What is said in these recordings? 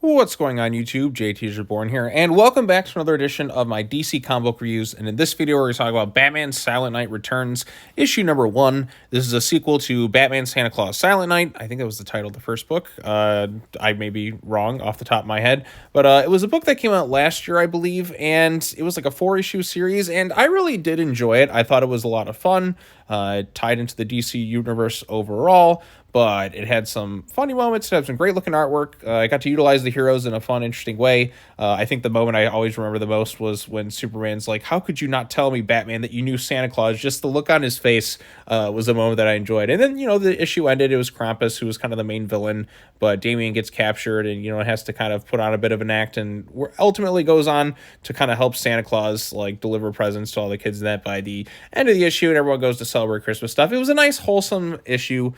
What's going on YouTube? JT Reborn here, and welcome back to another edition of my DC comic book reviews. And in this video, we're going to talk about Batman Silent Knight Returns, issue number 1. This is a sequel to Batman Santa Claus Silent Knight. I think that was the title of the first book. I may be wrong off the top of my head, but it was a book that came out last year, I believe, and it was like a 4-issue series, and I really did enjoy it. I thought it was a lot of fun. It tied into the DC universe overall, but it had some funny moments. It had some great looking artwork. I got to utilize the heroes in a fun, interesting way. I think the moment I always remember the most was when Superman's like, "How could you not tell me, Batman, that you knew Santa Claus?" Just the look on his face was a moment that I enjoyed. And then, the issue ended. It was Krampus, who was kind of the main villain, but Damian gets captured and, has to kind of put on a bit of an act, and ultimately goes on to kind of help Santa Claus, deliver presents to all the kids. And that by the end of the issue, and everyone goes to celebrate Christmas stuff. It was a nice, wholesome issue.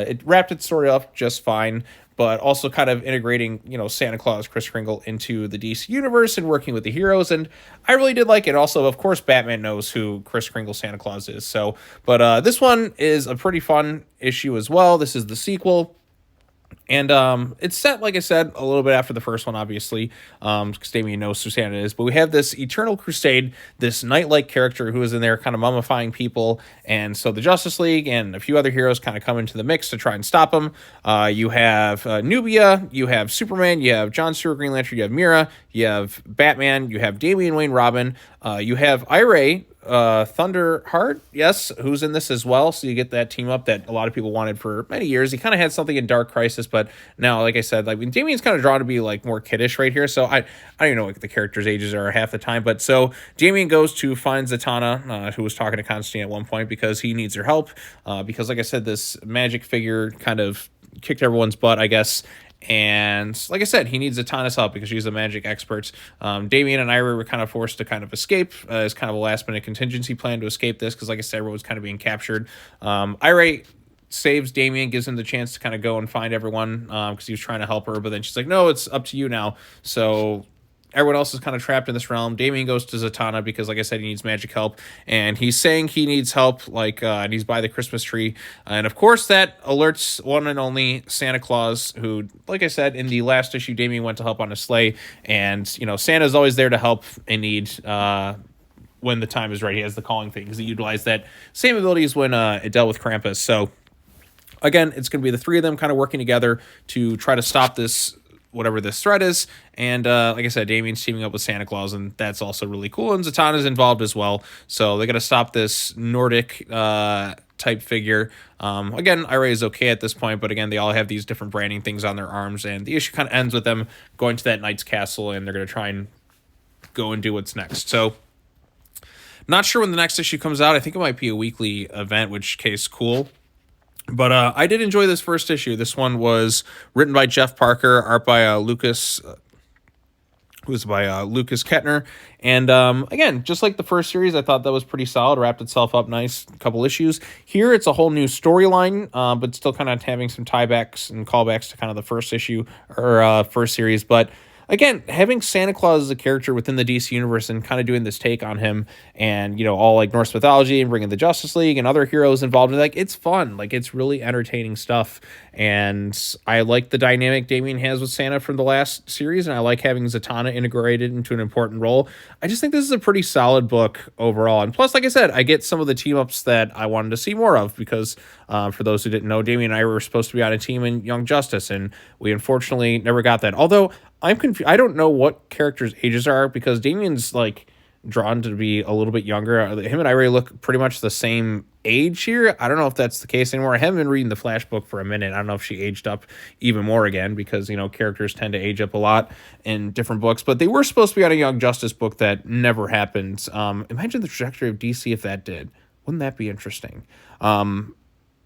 It wrapped its story up just fine, but also kind of integrating, Santa Claus, Kris Kringle into the DC universe and working with the heroes. And I really did like it. Also, of course, Batman knows who Kris Kringle Santa Claus is. So, but this one is a pretty fun issue as well. This is the sequel. And it's set, like I said, a little bit after the first one, obviously, because Damian knows who Santa is. But we have this Eternal Crusade, this knight-like character who is in there kind of mummifying people. And so the Justice League and a few other heroes kind of come into the mix to try and stop him. You have Nubia, you have Superman, you have John Stewart Green Lantern, you have Mira, you have Batman, you have Damian Wayne Robin, you have Ira, Thunderheart, yes, who's in this as well. So you get that team up that a lot of people wanted for many years. He kind of had something in Dark Crisis, but now, like I said, Damian's kind of drawn to be more kiddish right here. So I don't even know what the characters' ages are half the time. But so Damian goes to find Zatanna, who was talking to Constantine at one point because he needs her help. Because, like I said, this magic figure kind of kicked everyone's butt, I guess. And like I said, he needs Zatanna's help because she's a magic expert. Damian and Ira were kind of forced to kind of escape as kind of a last-minute contingency plan to escape this because, like I said, everyone was kind of being captured. Ira saves Damian, gives him the chance to kind of go and find everyone because he was trying to help her, but then she's like, "No, it's up to you now." So everyone else is kind of trapped in this realm. Damian goes to Zatanna because, like I said, he needs magic help. And he's saying he needs help, and he's by the Christmas tree. And, of course, that alerts one and only Santa Claus, who, like I said, in the last issue, Damian went to help on a sleigh. And, Santa's always there to help in need when the time is right. He has the calling thing because he utilized that same abilities when it dealt with Krampus. So, again, it's going to be the three of them kind of working together to try to stop this, whatever this threat is. And like I said, Damian's teaming up with Santa Claus, and that's also really cool. And Zatanna's involved as well. So they got to stop this Nordic type figure. Again, Ira is okay at this point, but again, they all have these different branding things on their arms. And the issue kind of ends with them going to that knight's castle, and they're going to try and go and do what's next. So not sure when the next issue comes out. I think it might be a weekly event, which case cool. But I did enjoy this first issue. This one was written by Jeff Parker, art by Lucas Kettner. And again, just like the first series, I thought that was pretty solid, wrapped itself up nice, couple issues. Here, it's a whole new storyline, but still kind of having some tiebacks and callbacks to kind of the first issue or first series. But again, having Santa Claus as a character within the DC universe and kind of doing this take on him and, all Norse mythology and bringing the Justice League and other heroes involved, it's fun. It's really entertaining stuff. And I like the dynamic Damian has with Santa from the last series, and I like having Zatanna integrated into an important role. I just think this is a pretty solid book overall. And plus, like I said, I get some of the team-ups that I wanted to see more of because, for those who didn't know, Damian and I were supposed to be on a team in Young Justice, and we unfortunately never got that. Although I'm confused. I don't know what characters' ages are because Damian's drawn to be a little bit younger. Him and Ira look pretty much the same age here. I don't know if that's the case anymore. I haven't been reading the Flash book for a minute. I don't know if she aged up even more again because, characters tend to age up a lot in different books. But they were supposed to be on a Young Justice book that never happened. Imagine the trajectory of DC if that did. Wouldn't that be interesting?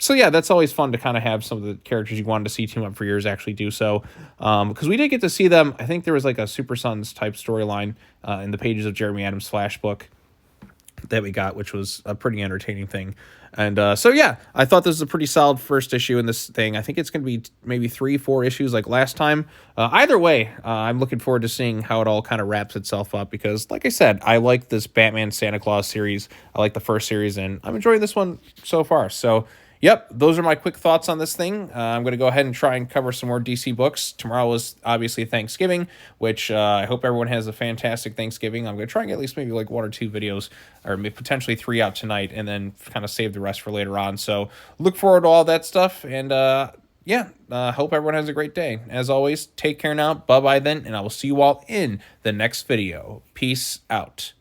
So yeah, that's always fun to kind of have some of the characters you wanted to see team up for years actually do so. Because we did get to see them. I think there was a Super Sons type storyline in the pages of Jeremy Adams' Flash book that we got, which was a pretty entertaining thing. And so yeah, I thought this was a pretty solid first issue in this thing. I think it's going to be maybe 3-4 issues like last time. Either way, I'm looking forward to seeing how it all kind of wraps itself up because, like I said, I like this Batman Santa Claus series. I like the first series, and I'm enjoying this one so far. So Yep, those are my quick thoughts on this thing. I'm going to go ahead and try and cover some more DC books. Tomorrow is obviously Thanksgiving, which I hope everyone has a fantastic Thanksgiving. I'm going to try and get at least maybe like 1 or 2 videos, or maybe potentially 3 out tonight, and then kind of save the rest for later on. So look forward to all that stuff, and yeah, hope everyone has a great day. As always, take care now. Bye-bye then, and I will see you all in the next video. Peace out.